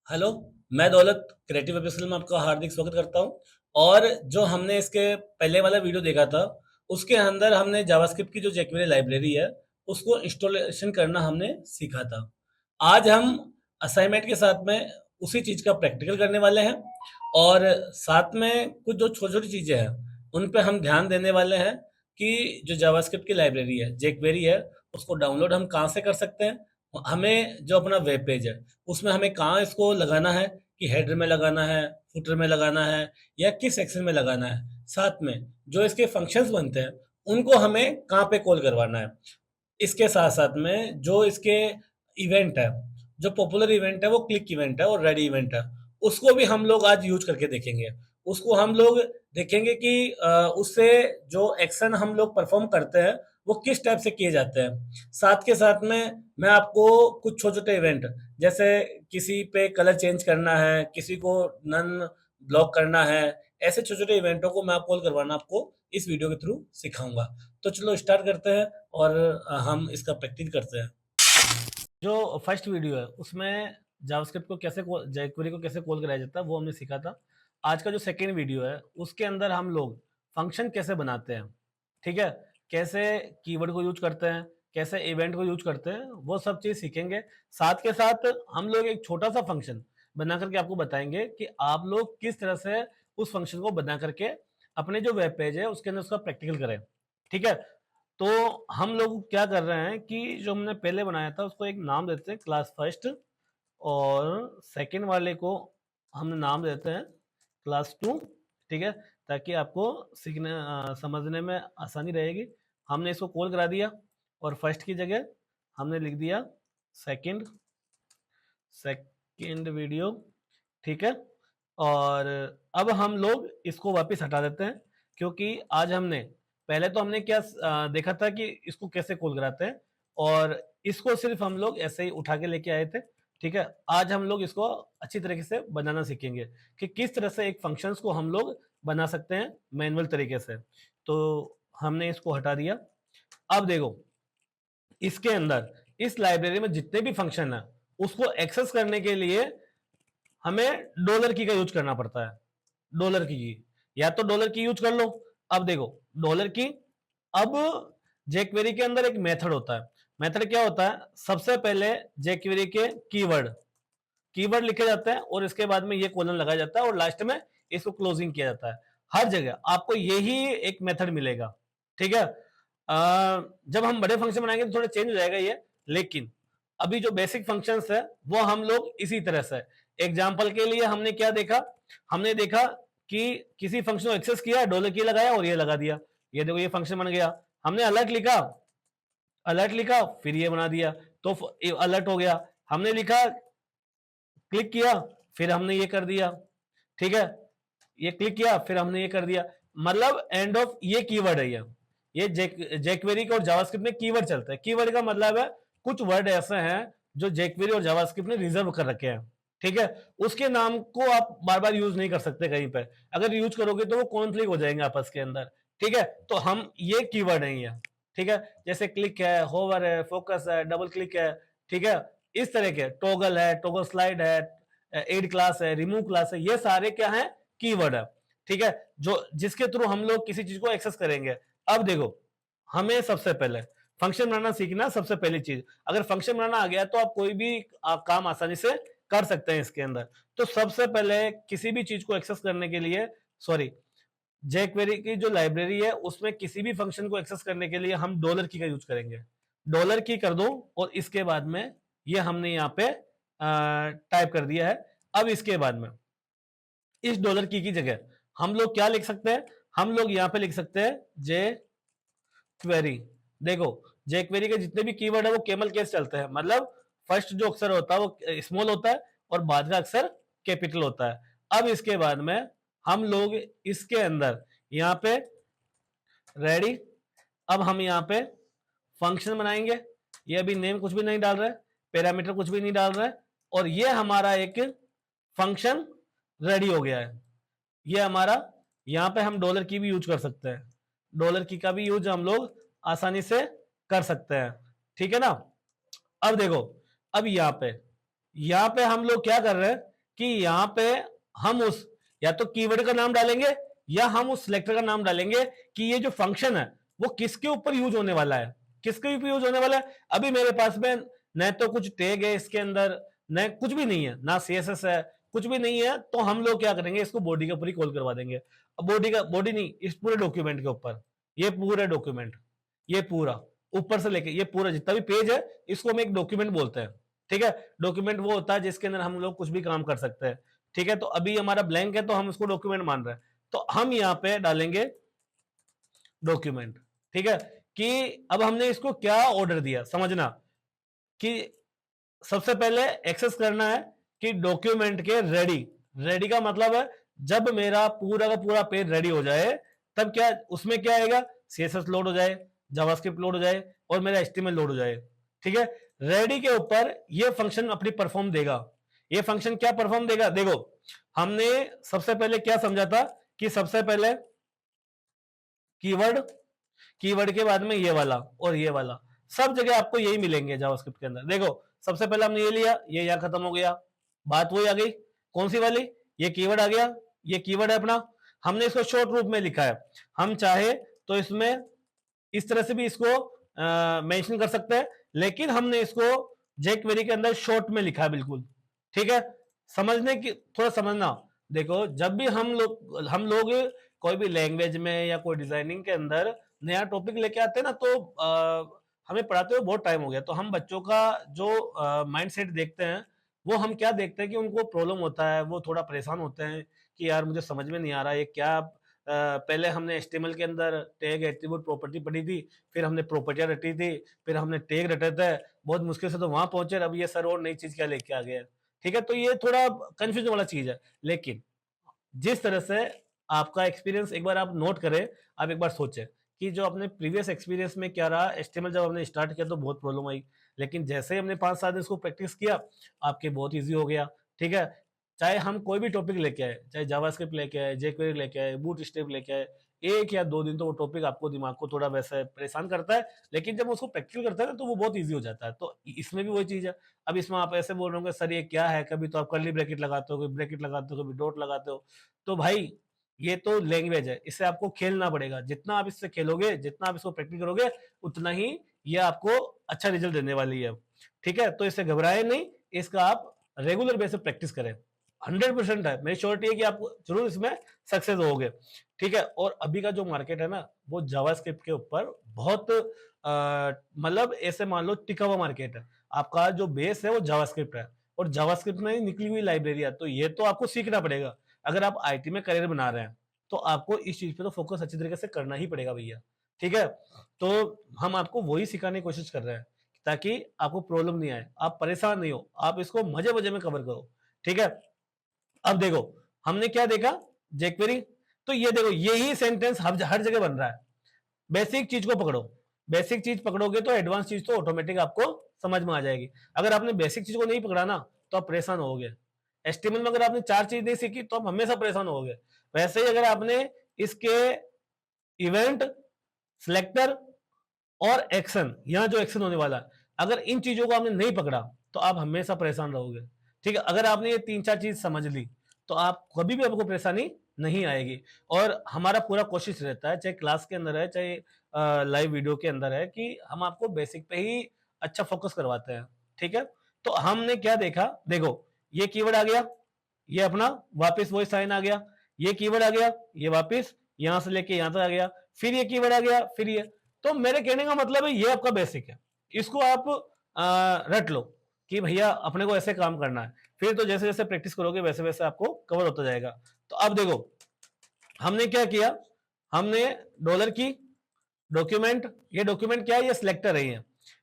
Hello, मैं दौलत creative episode में आपका हार्दिक स्वागत करता हूँ। और जो हमने इसके पहले वाला वीडियो देखा था, उसके अंदर हमने जावास्क्रिप्ट की जो jQuery लाइब्रेरी है, उसको इंस्टॉलेशन करना हमने सीखा था। आज हम असाइनमेंट के साथ में उसी चीज़ का प्रैक्टिकल करने वाले हैं और साथ में कुछ जो छोटी-छोटी चीज़ें हैं, उन पे हम ध्यान देने वाले हैं कि जो जावास्क्रिप्ट की लाइब्रेरी है, jQuery है, उसको डाउनलोड हम कहाँ से कर सकते हैं। हमें जो अपना वेब पेज है, उसमें हमें कहाँ इसको लगाना है कि हेडर में लगाना है, फुटर में लगाना है या किस सेक्शन में लगाना है। साथ में जो इसके फंक्शंस बनते हैं, उनको हमें कहाँ पे कॉल करवाना है। इसके साथ-साथ में जो इसके इवेंट है, जो पॉपुलर इवेंट है वो क्लिक इवेंट है और रेडी इवेंट है। उसको भी हम लोग आज यूज़ करके देखेंगे। उसको हम लोग देखेंगे कि उससे जो एक्शन हम लोग परफ़ॉर्म करते हैं, वो किस टाइप से किए जाते हैं। साथ के साथ में मैं आपको कुछ छोटे-छोटे इवेंट, जैसे किसी पे कलर चेंज करना है, किसी को नन ब्लॉक करना है, ऐसे छोटे-छोटे इवेंटों को मैं कॉल करवाना आपको इस वीडियो के थ्रू सिखाऊँगा। तो चलो स्टार्ट करते हैं और हम इसका प्रैक्टिस करते हैं। जो फर्स्ट वीडियो है उसमें जावास्क्रिप्ट को कैसे jQuery को कैसे कॉल कराया जाता है वो हमने सीखा था। आज का जो सेकेंड वीडियो है उसके अंदर हम लोग फंक्शन कैसे बनाते हैं, ठीक है? कैसे कीवर्ड को यूज़ करते हैं, कैसे इवेंट को यूज़ करते हैं, वो सब चीज़ सीखेंगे। साथ के साथ हम लोग एक छोटा-सा फंक्शन बना करके आपको बताएँगे कि आप लोग किस तरह से उस फंक्शन को बना करके अपने जो वेब पेज है उसके अंदर उसका प्रैक्टिकल करें, ठीक है? तो हम लोग क्या कर रहे हैं कि जो हमने पहले बनाया था उसको एक नाम देते हैं क्लास फर्स्ट और सेकंड वाले को हम नाम देते हैं क्लास टू, ठीक है? ताकि आपको समझने में आसानी रहेगी। हमने इसको कॉल करा दिया और फर्स्ट की जगह हमने लिख दिया सेकंड सेकंड वीडियो, ठीक है? और अब हम लोग इसको वापस हटा देते हैं क्योंकि आज हमने पहले तो हमने क्या देखा था कि इसको कैसे कॉल कराते हैं और इसको सिर्फ हम लोग ऐसे ही उठा के लेके आए थे, ठीक है? आज हम लोग इसको अच्छी तरीके से बनाना सीखेंगे कि किस तरह से एक फंक्शंस को हम लोग बना सकते हैं मैनुअल तरीके से। तो हमने इसको हटा दिया। अब देखो, इसके अंदर इस लाइब्रेरी में जितने भी फंक्शन है उसको एक्सेस करने के लिए हमें डॉलर की का यूज करना पड़ता है। डॉलर की या तो डॉलर की यूज कर लो। अब देखो डॉलर की, अब jQuery के अंदर एक मेथड होता है। मेथड क्या होता है? सबसे पहले jQuery के कीवर्ड कीवर्ड लिखे जाते हैं और इसके बाद में ये कोलन लगाया जाता है और लास्ट में इसको क्लोजिंग किया जाता है। हर जगह आपको यही एक मेथड मिलेगा, ठीक है? जब हम बड़े फंक्शन बनाएंगे तो थोड़ा चेंज हो जाएगा ये, लेकिन अभी जो बेसिक फंक्शंस है वो हम लोग इसी तरह से। एग्जाम्पल के लिए हमने क्या देखा? हमने देखा कि किसी फंक्शन को एक्सेस किया, डॉलर की लगाया और ये लगा दिया। ये देखो ये फंक्शन बन गया। हमने अलर्ट लिखा फिर ये बना दिया, तो अलर्ट हो गया। हमने लिखा, क्लिक किया, फिर हमने ये कर दिया, ठीक है? ये क्लिक किया फिर हमने ये कर दिया। मतलब एंड ऑफ ये कीवर्ड है ये jQuery का और जावास्क्रिप्ट में कीवर्ड चलता है। कीवर्ड का मतलब है कुछ वर्ड ऐसे हैं जो jQuery और जावास्क्रिप्ट ने रिजर्व कर रखे हैं, ठीक है? उसके नाम को आप बार-बार यूज नहीं कर सकते कहीं पे। अगर यूज करोगे तो वो कॉन्फ्लिक्ट हो जाएंगे आपस के अंदर, ठीक है? तो हम ये कीवर्ड है ये, ठीक है? जैसे क्लिक है, होवर है, फोकस है, डबल क्लिक है, ठीक है? इस तरह के टॉगल है, टॉगल स्लाइड है, एड क्लास है, रिमूव क्लास है, ये सारे क्या है? कीवर्ड है, ठीक है? जो जिसके थ्रू हम लोग किसी चीज को एक्सेस करेंगे। अब देखो, हमें सबसे पहले फंक्शन बनाना सीखना सबसे पहली चीज। अगर फंक्शन बनाना आ गया तो आप कोई भी काम आसानी से कर सकते हैं इसके अंदर। तो सबसे पहले किसी भी चीज को एक्सेस करने के लिए, सॉरी, jQuery की जो लाइब्रेरी है उसमें किसी भी फंक्शन को एक्सेस करने के लिए हम डॉलर की का यूज करेंगे। डॉलर की कर दो और इसके बाद में ये हमने यहाँ पे टाइप कर दिया है। अब इसके बाद में इस डॉलर की जगह हम लोग क्या लिख सकते हैं? हम लोग यहाँ पे लिख सकते हैं jQuery। देखो, jQuery के जितने भी कीवर्ड है वो कैमल केस चलते हैं, मतलब फर्स्ट जो अक्षर होता है वो स्मॉल होता है और बाद का अक्षर कैपिटल होता है। अब इसके बाद में हम लोग इसके अंदर यहाँ पे रेडी, अब हम यहाँ पे फंक्शन बनाएंगे। ये अभी नेम कुछ भी नहीं डाल रहे, पैरामीटर कुछ भी नहीं डाल रहे, और ये हमारा एक फंक्शन रेडी हो गया है। ये हमारा, यहाँ पे हम डॉलर की भी यूज कर सकते हैं। डॉलर की का भी यूज हम लोग आसानी से कर सकते हैं, ठीक है ना? अब देखो, अब यहाँ पे हम लोग क्या कर रहे हैं? कि यहाँ पे हम उस या तो कीवर्ड का नाम डालेंगे या हम उस सिलेक्टर का नाम डालेंगे कि ये जो फंक्शन है वो किसके ऊपर यूज होने वाला है, किसके ऊपर यूज होने वाला है। अभी मेरे पास में न तो कुछ टैग है इसके अंदर, न कुछ भी नहीं है, ना सीएसएस है, कुछ भी नहीं है, तो हम लोग क्या करेंगे, इसको बॉडी के ऊपर ही कॉल करवा देंगे। अब बॉडी नहीं, इस पूरे डॉक्यूमेंट के ऊपर, ये पूरा डॉक्यूमेंट, ये पूरा ऊपर से लेके ये पूरा जितना भी पेज है, इसको हम एक डॉक्यूमेंट बोलते हैं। ठीक है, डॉक्यूमेंट वो होता है जिसके अंदर हम लोग कुछ भी काम कर सकते हैं। ठीक है, तो अभी हमारा ब्लैंक है तो हम इसको डॉक्यूमेंट मान रहे हैं, तो हम यहाँ पे डालेंगे डॉक्यूमेंट। ठीक है, कि अब हमने इसको क्या ऑर्डर दिया, समझना कि सबसे पहले एक्सेस करना है कि डॉक्यूमेंट के रेडी। रेडी का मतलब है जब मेरा पूरा का पूरा पेज रेडी हो जाए तब क्या उसमें क्या आएगा, सीएसएस लोड हो जाए, जावास्क्रिप्ट लोड हो जाए और मेरा एचटीएमएल लोड हो जाए। ठीक है, रेडी के ऊपर ये फंक्शन अपनी परफॉर्म देगा। ये फंक्शन क्या परफॉर्म देगा, देखो हमने सबसे पहले क्या समझा था कि सबसे पहले कीवर्ड, कीवर्ड के बाद में ये वाला और ये वाला, सब जगह आपको यही मिलेंगे जावास्क्रिप्ट के अंदर। देखो सबसे पहले हमने ये लिया, ये यहां खत्म हो गया, बात वही आ गई, कौन सी वाली, ये कीवर्ड आ गया, ये कीवर्ड है अपना, हमने इसको शॉर्ट रूप में लिखा है। हम चाहे तो इसमें इस तरह से भी इसको मेंशन कर सकते हैं, लेकिन हमने इसको jQuery के अंदर शॉर्ट में लिखा है बिल्कुल। ठीक है, समझने की थोड़ा समझना, देखो जब भी हम लोग कोई भी लैंग्वेज में या कोई डिजाइनिंग के अंदर नया टॉपिक लेके आते हैं ना, तो हमें पढ़ाते हुए बहुत टाइम हो गया, तो हम बच्चों का जो माइंडसेट देखते हैं वो हम क्या देखते हैं कि उनको प्रॉब्लम होता है, वो थोड़ा परेशान होते हैं कि यार मुझे समझ में नहीं आ रहा ये क्या। पहले हमने एचटीएमएल के अंदर टैग एट्रीब्यूट प्रॉपर्टी पढ़ी थी, फिर हमने प्रॉपर्टियां रटी थी, फिर हमने टैग रटे थे, बहुत मुश्किल से तो वहां पहुंचे, अब ये सर और नई चीज क्या लेके आ गया है। ठीक है, तो ये थोड़ा कंफ्यूजन वाला चीज है, लेकिन जिस तरह से आपका एक्सपीरियंस एक बार आप नोट करें, आप एक बार सोचें कि जो अपने प्रीवियस एक्सपीरियंस में क्या रहा, एचटीएमएल जब हमने स्टार्ट किया तो बहुत प्रॉब्लम आई, लेकिन जैसे ही हमने 5 साल इसको प्रैक्टिस किया आपके बहुत ईजी हो गया। ठीक है, चाहे हम कोई भी टॉपिक लेके आए, चाहे जावास्क्रिप्ट लेके आए, jQuery लेके आए, बूटस्ट्रैप लेके आए, 1 या 2 दिन तो वो टॉपिक आपको दिमाग को थोड़ा वैसे परेशान करता है, लेकिन जब उसको प्रैक्टिकल करता है ना तो वो बहुत ईजी हो जाता है। तो इसमें भी वही चीज है। अब इसमें आप ऐसे बोल रहे होंगे सर ये क्या है, कभी तो आप कर्ली ब्रैकेट लगाते हो, कभी ब्रैकेट लगाते हो, कभी डॉट लगाते हो, तो भाई ये तो लैंग्वेज है, इससे आपको खेलना पड़ेगा। जितना आप इससे खेलोगे, जितना आप इसको प्रैक्टिस करोगे, उतना ही ये आपको अच्छा रिजल्ट देने वाली है। ठीक है, तो इससे घबराए नहीं, इसका आप रेगुलर बेस पे प्रैक्टिस करें। 100% है, मेरी श्योरिटी है कि आप जरूर इसमें सक्सेस होगे। ठीक है, और अभी का जो मार्केट है ना वो जावास्क्रिप्ट के ऊपर बहुत मतलब ऐसे मान लो टिका हुआ मार्केट है। आपका जो बेस है वो जावास्क्रिप्ट है और जावास्क्रिप्ट में निकली हुई लाइब्रेरी है, तो ये तो आपको सीखना पड़ेगा। अगर आप आईटी में करियर बना रहे हैं तो आपको इस चीज पे तो फोकस अच्छी तरीके से करना ही पड़ेगा भैया। ठीक है, तो हम आपको वही सिखाने की कोशिश कर रहे हैं ताकि आपको प्रॉब्लम नहीं आए, आप परेशान नहीं हो, आप इसको मजे मजे में कवर करो। ठीक है, अब देखो हमने क्या देखा, jQuery, तो ये देखो यही सेंटेंस हर जगह बन रहा है। बेसिक चीज को पकड़ो, बेसिक चीज पकड़ोगे तो एडवांस चीज तो ऑटोमेटिक आपको समझ में आ जाएगी। अगर आपने बेसिक चीज को नहीं पकड़ा ना तो आप परेशान होगे। एचटीएमएल में अगर आपने 4 चीज नहीं सीखी तो आप हमेशा परेशान होगे। वैसे ही अगर आपने इसके इवेंट, सिलेक्टर और एक्शन, यहां जो एक्शन होने वाला है, अगर इन चीजों को आपने नहीं पकड़ा तो आप हमेशा परेशान रहोगे। ठीक है, अगर आपने ये 3-4 चीज समझ ली तो आप कभी भी आपको परेशानी नहीं आएगी। और हमारा पूरा कोशिश रहता है, चाहे क्लास के अंदर है चाहे लाइव वीडियो के अंदर है, कि हम आपको बेसिक पे ही अच्छा फोकस करवाते हैं। ठीक है, तो हमने क्या देखा, देखो ये कीवर्ड आ गया, ये अपना वापस वही साइन आ गया, ये कीवर्ड आ गया, ये वापस यहां से लेके यहां तक आ गया, फिर ये कीवर्ड आ गया, फिर ये। तो मेरे कहने का मतलब है ये आपका बेसिक है, इसको आप रट लो कि भैया अपने को ऐसे काम करना है, फिर तो जैसे जैसे प्रैक्टिस करोगे वैसे वैसे आपको कवर होता जाएगा। तो अब देखो हमने क्या किया, हमने डॉलर की डॉक्यूमेंट, ये डॉक्यूमेंट क्या है, ये सिलेक्टर है ये,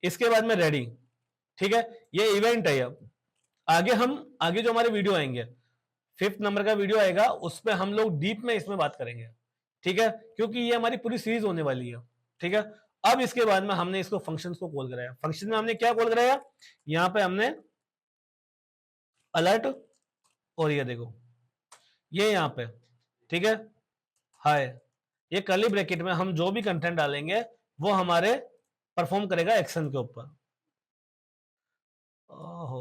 इसके बाद में रेडी। ठीक है, ये इवेंट है, ये आगे जो हमारे वीडियो आएंगे, 5th नंबर का वीडियो आएगा, उस पर हम लोग डीप में इसमें बात करेंगे। ठीक है, क्योंकि ये हमारी पूरी सीरीज होने वाली है। ठीक है, अब इसके बाद में हमने इसको फंक्शंस को कॉल कराया। फंक्शन में हमने क्या कॉल कराया, यहां पे हमने अलर्ट, और ये देखो ये यहां पे, ठीक है, हाय, ये कर्ली ब्रैकेट में हम जो भी कंटेंट डालेंगे वो हमारे परफॉर्म करेगा एक्शन के ऊपर। ओहो,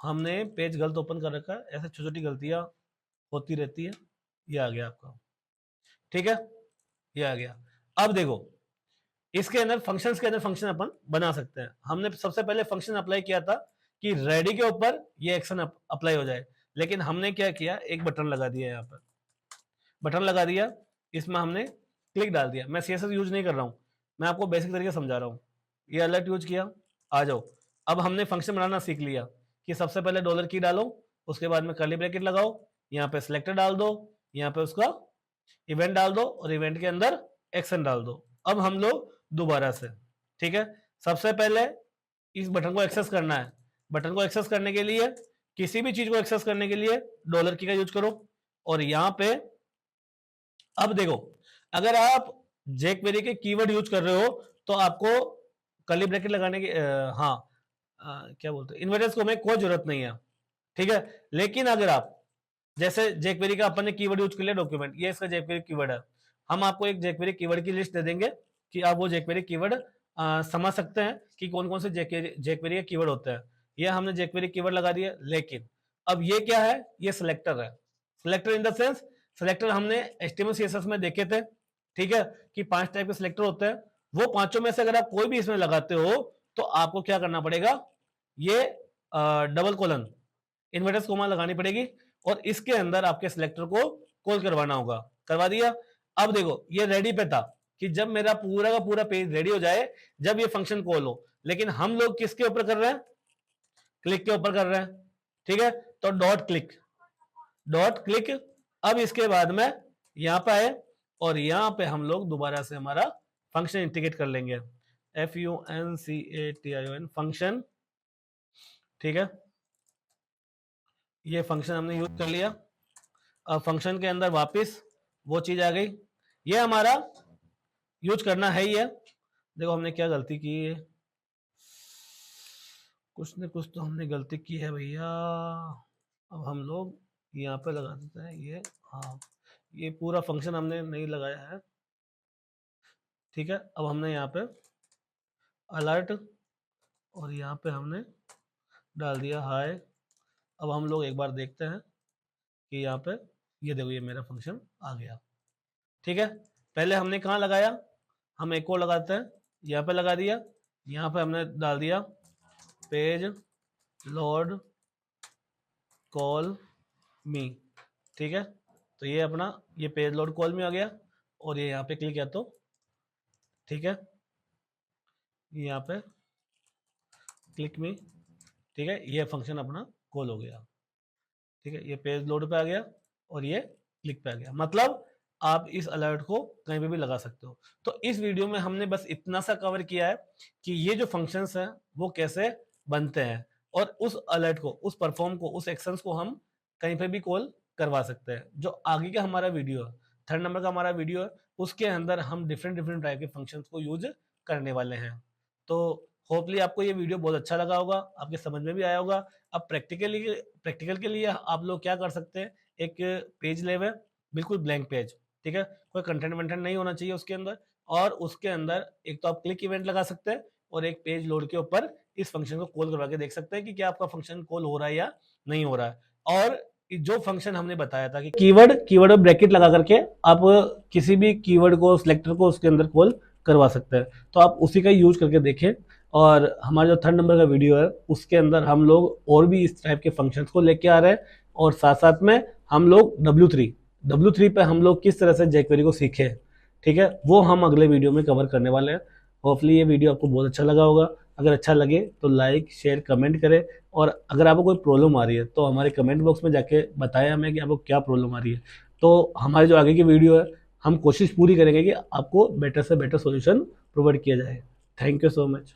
हमने पेज गलत ओपन कर रखा है, ऐसे छोटी छोटी गलतियां होती रहती है। ये आ गया आपका, ठीक है, ये आ गया। अब देखो इसके अंदर फंक्शंस के अंदर फंक्शन अपन बना सकते हैं। हमने सबसे पहले फंक्शन अप्लाई किया था कि रेडी के ऊपर ये एक्शन अप्लाई हो जाए, लेकिन हमने क्या किया, एक बटन लगा दिया, यहाँ पर बटन लगा दिया, इसमें हमने क्लिक डाल दिया। मैं सीएसएस यूज नहीं कर रहा हूं, मैं आपको बेसिक तरीके समझा रहा हूं। ये अलर्ट यूज किया, आ जाओ। अब हमने फंक्शन बनाना सीख लिया कि सबसे पहले डॉलर की डालो, उसके बाद में कर्ली ब्रैकेट लगाओ, यहाँ पे सिलेक्टर डाल दो, यहाँ पे उसका इवेंट डाल दो और इवेंट के अंदर एक्शन डाल दो। अब हम लोग दोबारा से, ठीक है, सबसे पहले इस बटन को एक्सेस करना है। बटन को एक्सेस करने के लिए, किसी भी चीज को एक्सेस करने के लिए डॉलर की का यूज करो। और यहां पे अब देखो, अगर आप jQuery के कीवर्ड यूज कर रहे हो तो आपको कर्ली ब्रैकेट लगाने की क्या बोलते हैं, इन्वर्टेड कॉमा में कोई जरूरत नहीं है, ठीक है। लेकिन अगर आप जैसे jQuery का अपन ने कीवर्ड यूज कर लिया डॉक्यूमेंट, ये इसका jQuery कीवर्ड है, हम आपको एक jQuery कीवर्ड की लिस्ट दे देंगे कि आप वो jQuery कीवर्ड समझ सकते हैं कि कौन कौन से jQuery के कीवर्ड होते हैं। ये हमने jQuery कीवर्ड लगा दिया, लेकिन अब ये क्या है, ये सिलेक्टर है। Selector in the sense, selector हमने HTML CSS में देखे थे, ठीक है, कि 5 टाइप के सिलेक्टर होते हैं। वो पांचों में से अगर आप कोई भी इसमें लगाते हो तो आपको क्या करना पड़ेगा, ये डबल कोलन इन्वर्टेड कोमा लगानी पड़ेगी और इसके अंदर आपके सिलेक्टर को कॉल करवाना होगा। करवा दिया। अब देखो ये रेडी पे था कि जब मेरा पूरा का पूरा पेज रेडी हो जाए, जब ये फंक्शन कॉल हो, लेकिन हम लोग किसके ऊपर कर रहे हैं, क्लिक के ऊपर कर रहे हैं, ठीक है। तो डॉट क्लिक। अब इसके बाद में यहां पे आए और यहां पे हम लोग दोबारा से हमारा फंक्शन इंटीग्रेट कर लेंगे, FUNCATION फंक्शन, ठीक है। ये फंक्शन हमने यूज कर लिया। अब फंक्शन के अंदर वापस वो चीज आ गई, ये हमारा यूज करना है ही है। देखो हमने क्या गलती की है, कुछ न कुछ तो हमने गलती की है भैया। अब हम लोग यहाँ पे लगा देते हैं ये, हाँ, ये पूरा फंक्शन हमने नहीं लगाया है, ठीक है। अब हमने यहाँ पे अलर्ट और यहाँ पे हमने डाल दिया हाय। अब हम लोग एक बार देखते हैं कि यहाँ पे ये देखो ये मेरा फंक्शन आ गया, ठीक है। पहले हमने कहाँ लगाया, हम एक और लगाते हैं, यहाँ पे लगा दिया। यहाँ पे हमने डाल दिया पेज लोड कॉल मी, ठीक है। तो ये अपना ये पेज लोड कॉल मी आ गया और ये यहाँ पे क्लिक किया तो, ठीक है, यहाँ पे क्लिक मी, ठीक है, ये फंक्शन अपना कॉल हो गया, ठीक है। ये पेज लोड पे आ गया और ये क्लिक पे आ गया। मतलब आप इस अलर्ट को कहीं पे भी लगा सकते हो। तो इस वीडियो में हमने बस इतना सा कवर किया है कि ये जो फंक्शंस हैं वो कैसे बनते हैं और उस अलर्ट को, उस परफॉर्म को, उस एक्शंस को हम कहीं पे भी कॉल करवा सकते हैं। जो आगे का हमारा वीडियो है, 3rd नंबर का हमारा वीडियो है, उसके अंदर हम डिफरेंट डिफरेंट टाइप के फंक्शंस को यूज करने वाले हैं। तो होपली आपको ये वीडियो बहुत अच्छा लगा होगा, आपके समझ में भी आया होगा। अब प्रैक्टिकल के लिए आप लोग क्या कर सकते हैं, एक पेज लेवे, बिल्कुल ब्लैंक पेज, ठीक है, कोई कंटेंट वेंटेंट नहीं होना चाहिए उसके अंदर। और उसके अंदर एक तो आप क्लिक इवेंट लगा सकते हैं और एक पेज लोड के ऊपर इस फंक्शन को कॉल करवा के देख सकते हैं कि क्या आपका फंक्शन कॉल हो रहा है या नहीं हो रहा है। और जो फंक्शन हमने बताया था कि कीवर्ड और ब्रैकेट लगा करके आप किसी भी कीवर्ड को, सिलेक्टर को उसके अंदर कॉल करवा सकते हैं, तो आप उसी का यूज करके देखें। और हमारा जो 3rd नंबर का वीडियो है उसके अंदर हम लोग और भी इस टाइप के फंक्शंस को लेके आ रहे हैं और साथ साथ में हम लोग W3 पे हम लोग किस तरह से jQuery को सीखे, ठीक है, वो हम अगले वीडियो में कवर करने वाले हैं। होपफुली ये वीडियो आपको बहुत अच्छा लगा होगा। अगर अच्छा लगे तो लाइक शेयर कमेंट करें और अगर आपको कोई प्रॉब्लम आ रही है तो हमारे कमेंट बॉक्स में जाके बताएं हमें कि आपको क्या प्रॉब्लम आ रही है। तो हमारी जो आगे की वीडियो है हम कोशिश पूरी करेंगे कि आपको बेटर से बेटर सोल्यूशन प्रोवाइड किया जाए। Thank you so much.